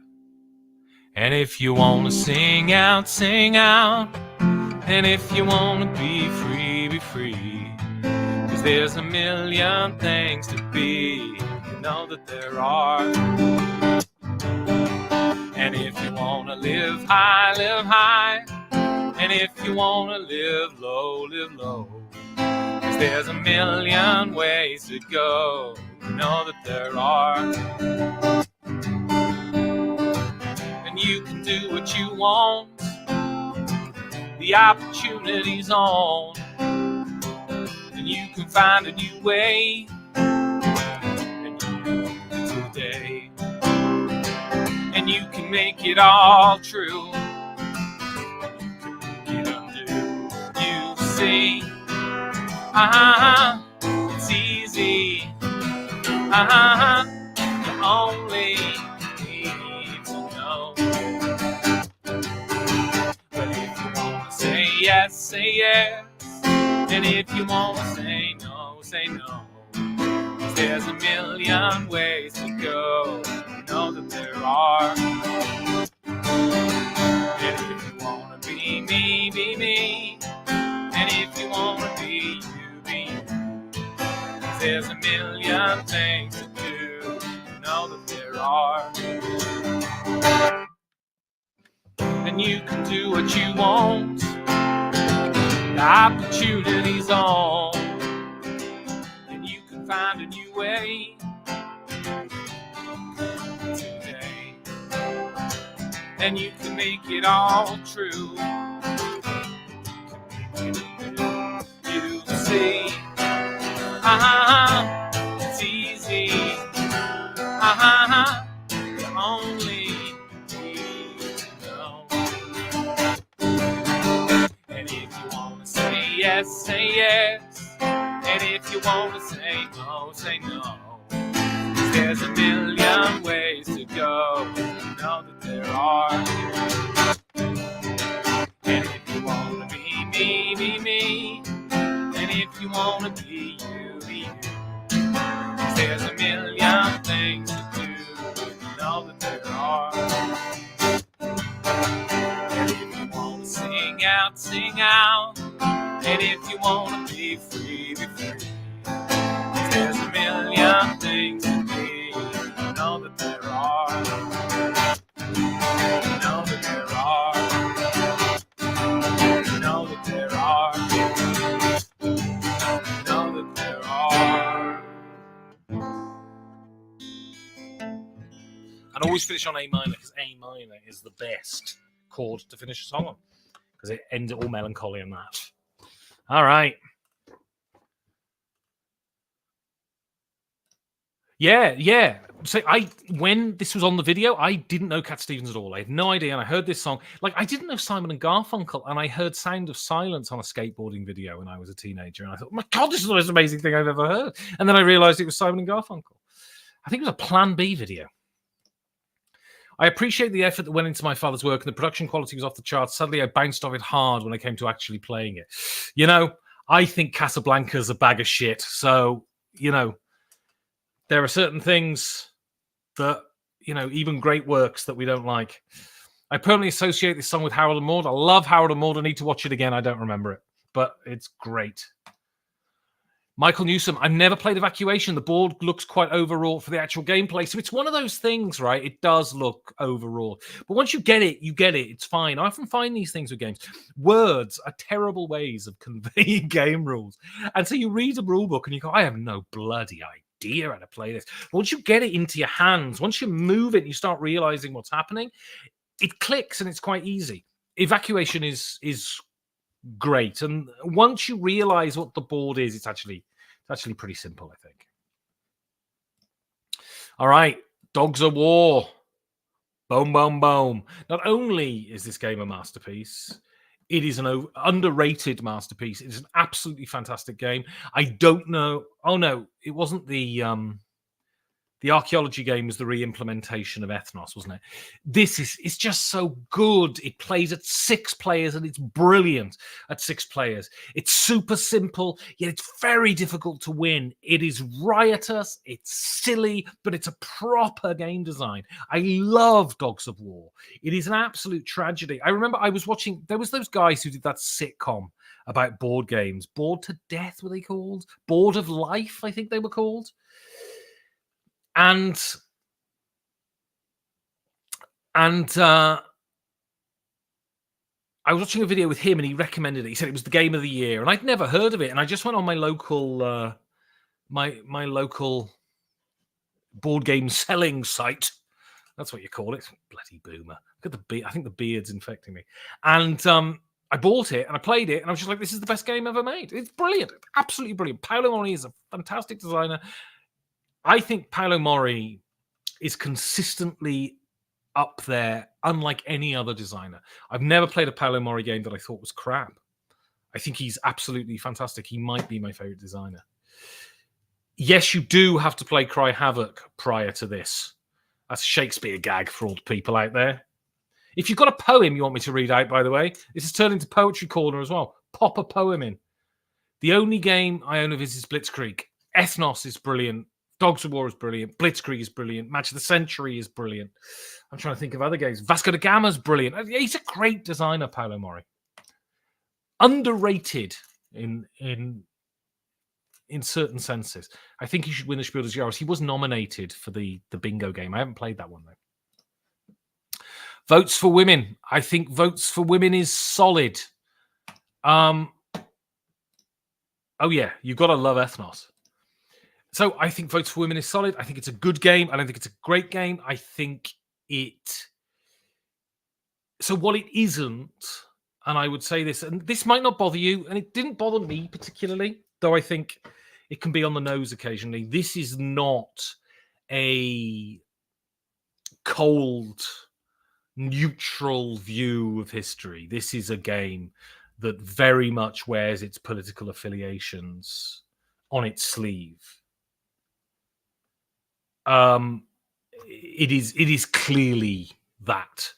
And if you want to sing out, sing out. And if you want to be free, be free. 'Cause there's a million things to be. You know that there are. And if you want to live high, live high. And if you want to live low, live low. 'Cause there's a million ways to go. You know that there are. And you can do what you want. The opportunity's on. And you can find a new way. And you do it today. And you can make it all true. You can make it undo. You see, it's easy. You only need to know. But if you want to say yes, say yes. And if you want to say no, say no. 'Cause there's a million ways to go. You know that there are. And if you want to be me, be me. And if you want to be you, be you. 'Cause there's a million things to do. You know that there are. And you can do what you want. The opportunity's on. And you can find a new way today. And you can make it all true. You see, it's easy. You only need to know. And if you want to say yes, say yes. And if you want to say no, say no. 'Cause there's a million ways to go. You know that there are. And if you want to be me, be me. And if you want to be you, be you. 'Cause there's a million things to do. You know that there are. And if you want to sing out, sing out. And if you want to be free, be free. 'Cause there's a million things to be. You know that there are. You know that there are. You know that there are. You know that there are. And always finish on A minor, because A minor is the best chord to finish a song on. Because it ends it all melancholy in that. All right. Yeah. So when this was on the video, I didn't know Cat Stevens at all. I had no idea, and I heard this song. Like, I didn't know Simon and Garfunkel, and I heard Sound of Silence on a skateboarding video when I was a teenager, and I thought, oh my God, this is the most amazing thing I've ever heard. And then I realized it was Simon and Garfunkel. I think it was a Plan B video. I appreciate the effort that went into my father's work, and the production quality was off the charts. Suddenly, I bounced off it hard when I came to actually playing it. You know, I think Casablanca's a bag of shit. So, you know, there are certain things that, you know, even great works that we don't like. I permanently associate this song with Harold and Maude. I love Harold and Maude. I need to watch it again. I don't remember it, but it's great. Michael Newsom, I've never played Evacuation. The board looks quite overwrought for the actual gameplay. So it's one of those things, right? It does look overwrought. But once you get it, you get it. It's fine. I often find these things with games. Words are terrible ways of conveying game rules. And so you read a rule book and you go, I have no bloody idea how to play this. But once you get it into your hands, once you move it and you start realizing what's happening, it clicks and it's quite easy. Evacuation is great. And once you realize what the board is, it's actually pretty simple, I think. All right, Dogs of War. Boom, boom, boom. Not only is this game a masterpiece, it is an underrated masterpiece. It's an absolutely fantastic game. I don't know. Oh no, it wasn't the archaeology game was the re-implementation of Ethnos, wasn't it? It's just so good. It plays at 6 players and it's brilliant at 6 players. It's super simple, yet it's very difficult to win. It is riotous, it's silly, but it's a proper game design. I love Dogs of War. It is an absolute tragedy. I remember I was watching, there was those guys who did that sitcom about board games. Bored to Death, were they called? Bored of Life, I think they were called. And I was watching a video with him, and he recommended it. He said it was the game of the year, and I'd never heard of it. And I just went on my local, my local board game selling site. That's what you call it. Bloody boomer! Look at the I think the beard's infecting me. And I bought it and I played it, and I was just like, "This is the best game ever made. It's brilliant, absolutely brilliant." Paolo Mori is a fantastic designer. I think Paolo Mori is consistently up there, unlike any other designer. I've never played a Paolo Mori game that I thought was crap. I think he's absolutely fantastic. He might be my favorite designer. Yes, you do have to play Cry Havoc prior to this. That's a Shakespeare gag for all the people out there. If you've got a poem you want me to read out, by the way, this has turned into Poetry Corner as well. Pop a poem in. The only game I own of his is Blitzkrieg. Ethnos is brilliant. Dogs of War is brilliant. Blitzkrieg is brilliant. Match of the Century is brilliant. I'm trying to think of other games. Vasco da Gama is brilliant. He's a great designer, Paolo Mori. Underrated in certain senses. I think he should win the Spiel des Jahres. He was nominated for the bingo game. I haven't played that one, though. Votes for Women. I think Votes for Women is solid. Oh, yeah. You've got to love Ethnos. So I think Votes for Women is solid. I think it's a good game. I don't think it's a great game. I think it... So what it isn't, and I would say this, and this might not bother you, and it didn't bother me particularly, though I think it can be on the nose occasionally. This is not a cold, neutral view of history. This is a game that very much wears its political affiliations on its sleeve. It is clearly that,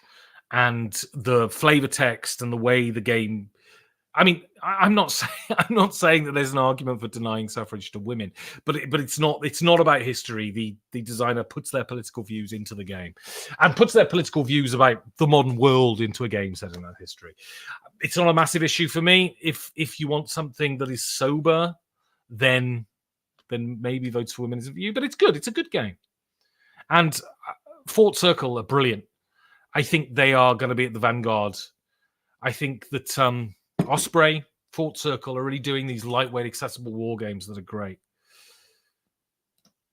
and the flavor text and the way the game. I mean, I'm not saying that there's an argument for denying suffrage to women, but it's not about history. The designer puts their political views into the game, and puts their political views about the modern world into a game set in that history. It's not a massive issue for me. If you want something that is sober, then maybe Votes for Women is a view, but it's good. It's a good game. And Fort Circle are brilliant. I think they are going to be at the vanguard. I think that Osprey, Fort Circle are really doing these lightweight, accessible war games that are great.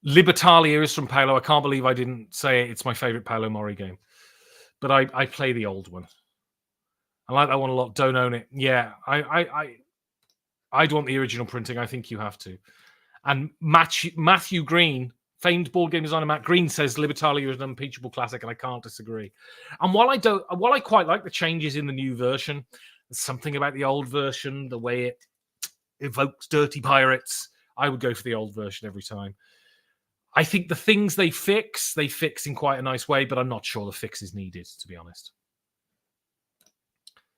Libertalia is from Paolo. I can't believe I didn't say it. It's my favorite Paolo Mori game. But I play the old one. I like that one a lot. Don't own it. Yeah, I'd want the original printing. I think you have to. And Matthew Green, famed board game designer Matt Green, says Libertalia is an unimpeachable classic, and I can't disagree. And while I quite like the changes in the new version, there's something about the old version, the way it evokes dirty pirates. I would go for the old version every time. I think the things they fix in quite a nice way, but I'm not sure the fix is needed, to be honest.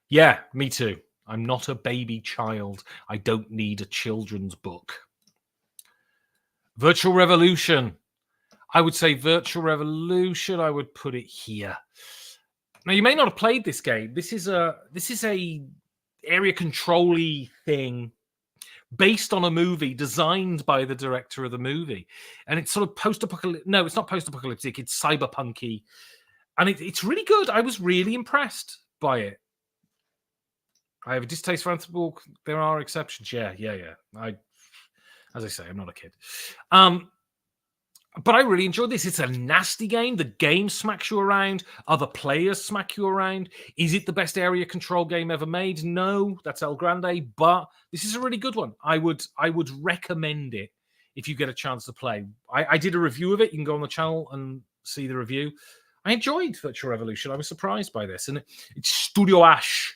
Yeah, me too. I'm not a baby child. I don't need a children's book. Virtual Revolution. I would say Virtual Revolution. I would put it here. Now, you may not have played this game. This is a area control-y thing based on a movie designed by the director of the movie. And it's sort of post-apocalyptic. No, it's not post-apocalyptic. It's cyberpunky. And it's really good. I was really impressed by it. I have a distaste for anthropomorphic. There are exceptions. Yeah. As I say, I'm not a kid. But I really enjoyed this. It's a nasty game. The game smacks you around. Other players smack you around. Is it the best area control game ever made? No, that's El Grande. But this is a really good one. I would recommend it if you get a chance to play. I did a review of it. You can go on the channel and see the review. I enjoyed Virtual Revolution. I was surprised by this. And it's Studio Ash.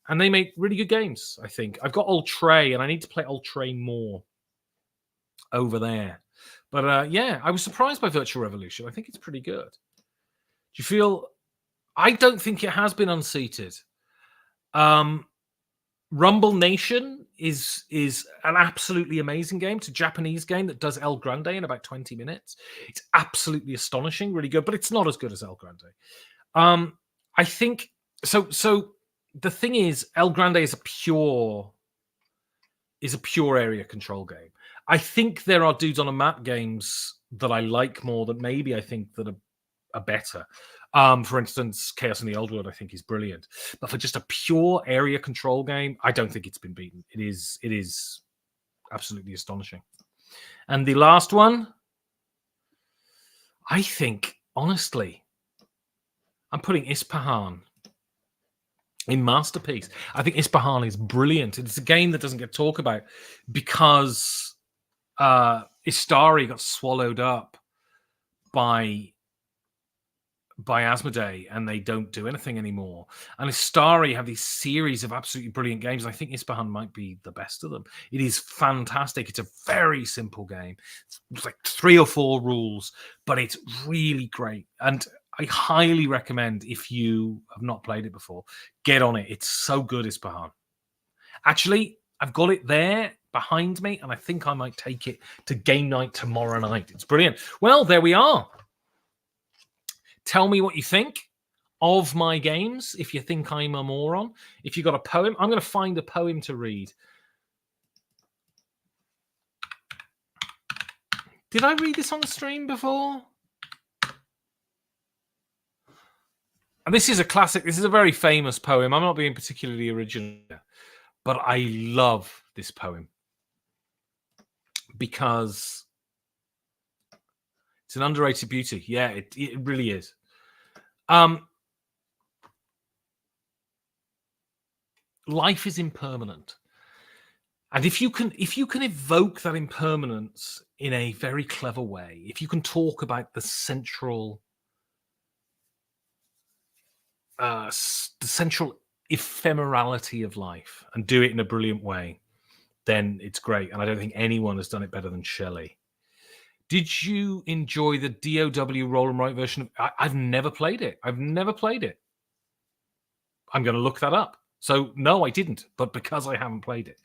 And they make really good games, I think. I've got Ultray, and I need to play Ultray more over there. But yeah, I was surprised by Virtual Revolution. I think it's pretty good. Do you feel... I don't think it has been unseated. Rumble Nation is an absolutely amazing game. It's a Japanese game that does El Grande in about 20 minutes. It's absolutely astonishing, really good, but it's not as good as El Grande. I think... So the thing is, El Grande is a pure area control game. I think there are dudes on a map games that I like more that maybe I think that are better. For instance, Chaos in the Old World I think is brilliant. But for just a pure area control game, I don't think it's been beaten. It is absolutely astonishing. And the last one, I think, honestly, I'm putting Ispahan in Masterpiece. I think Ispahan is brilliant. It's a game that doesn't get talked about because Istari got swallowed up by Asmodee, and they don't do anything anymore. And Istari have these series of absolutely brilliant games. I think Ispahan might be the best of them. It is fantastic. It's a very simple game. It's like 3 or 4 rules, but it's really great. And I highly recommend, if you have not played it before, get on it. It's so good, Ispahan. Actually, I've got it there behind me, and I think I might take it to game night tomorrow night. It's brilliant. Well, there we are. Tell me what you think of my games, if you think I'm a moron. If you got a poem, I'm going to find a poem to read. Did I read this on the stream before? And this is a classic. This is a very famous poem. I'm not being particularly original, but I love this poem because it's an underrated beauty. Yeah, it really is. Life is impermanent. And if you can evoke that impermanence in a very clever way, if you can talk about the central ephemerality of life and do it in a brilliant way, then it's great. And I don't think anyone has done it better than Shelley. Did you enjoy the DOW roll and write version? I've never played it. I'm going to look that up. So no, I didn't, but because I haven't played it.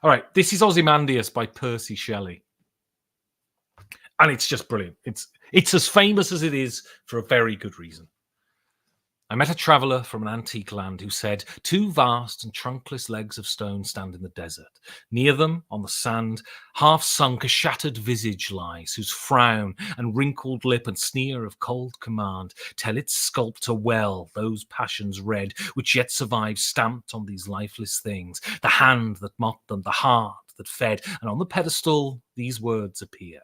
All right, this is Ozymandias by Percy Shelley. And it's just brilliant. It's as famous as it is for a very good reason. I met a traveller from an antique land who said, 2 vast and trunkless legs of stone stand in the desert. Near them, on the sand, half sunk, a shattered visage lies, whose frown and wrinkled lip and sneer of cold command tell its sculptor well those passions red which yet survive stamped on these lifeless things, the hand that mocked them, the heart that fed, and on the pedestal these words appear.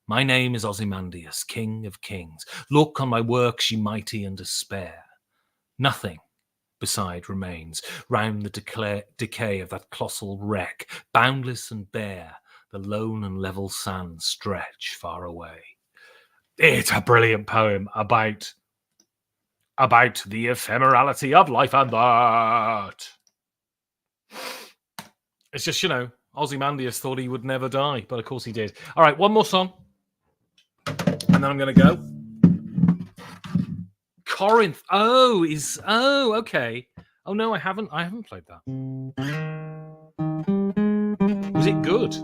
My name is Ozymandias, King of Kings. Look on my works, ye mighty, and despair. Nothing beside remains. Round the decay of that colossal wreck, boundless and bare, the lone and level sands stretch far away. It's a brilliant poem about the ephemerality of life and art. It's just, Ozymandias thought he would never die, but of course he did. All right, one more song. And then I'm going to go. Corinth. Oh, okay. Oh no, I haven't played that. Was it good?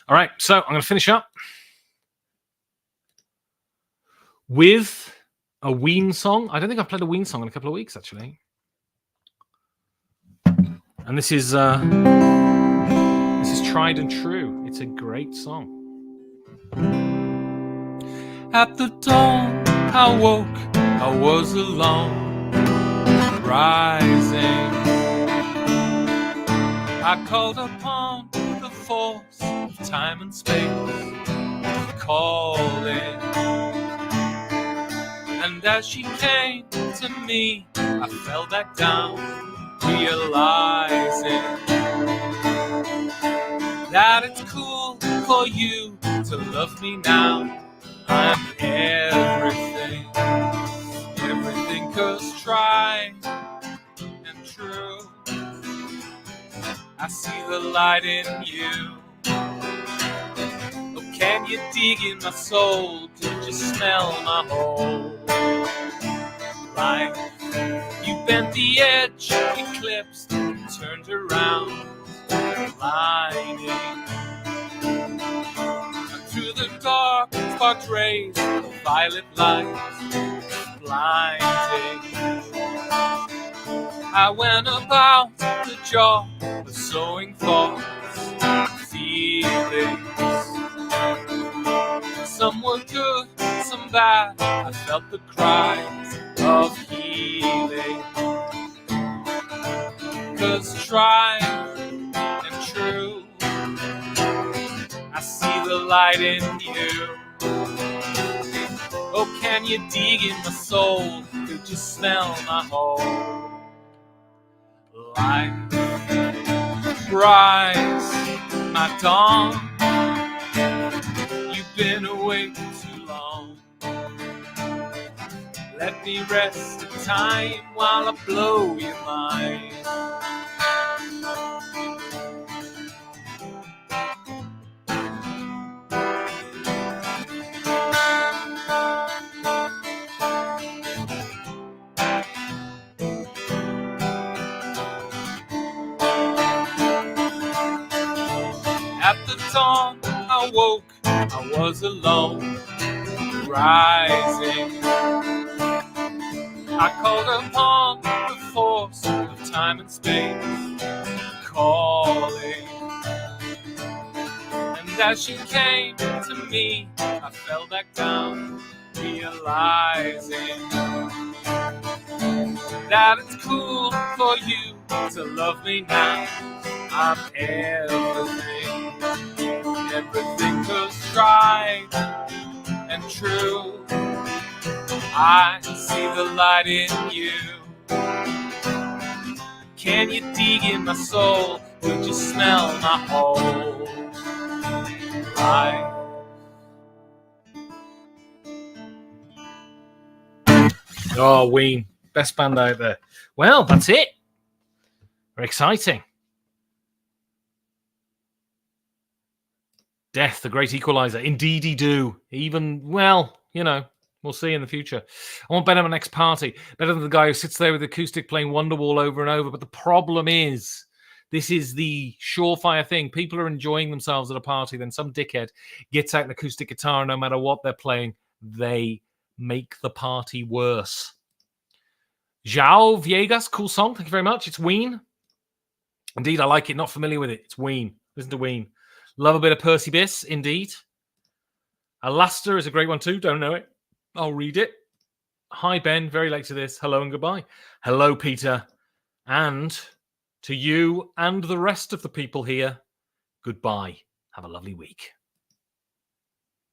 All right, so I'm going to finish up with a Ween song. I don't think I've played a Ween song in a couple of weeks, actually. And this is Tried and True. It's a great song. At the dawn, I woke, I was alone, rising. I called upon the force of time and space, calling. And as she came to me, I fell back down, realizing that it's cool for you to love me now. I'm everything, everything 'cause tried and true. I see the light in you. Oh, can you dig in my soul? Did you smell my whole life? You bent the edge, eclipsed, turned around, blinding. Through the dark, sparked rays of violet light, blinding. I went about the job of sowing thoughts, feelings. Some were good, some bad. I felt the cries of healing. 'Cause tried and true, I see the light in you. Oh, can you dig in my soul? Could you smell my whole life? Rise, my dawn. You've been awake too long. Let me rest in time while I blow your mind. At the dawn I woke, I was alone, rising. I called upon the force of time and space, calling. And as she came to me, I fell back down, realizing that it's cool for you to love me now. I'm everything, everything 'cause tried and true. I see the light in you. Can you dig in my soul? Could you smell my whole life? Oh, Ween, best band out there. Well, that's it. Very exciting. Death, the great equalizer. Indeedy do. Even, well, you know, we'll see in the future. I want better than my next party. Better than the guy who sits there with the acoustic playing Wonderwall over and over. But the problem is, this is the surefire thing. People are enjoying themselves at a party. Then some dickhead gets out an acoustic guitar, and no matter what they're playing, they make the party worse. João Viegas, cool song. Thank you very much. It's Ween. Indeed, I like it. Not familiar with it. It's Ween. Listen to Ween. Love a bit of Percy Bysshe, indeed. Alastair is a great one too. Don't know it. I'll read it. Hi, Ben. Very late to this. Hello and goodbye. Hello, Peter. And to you and the rest of the people here, goodbye. Have a lovely week.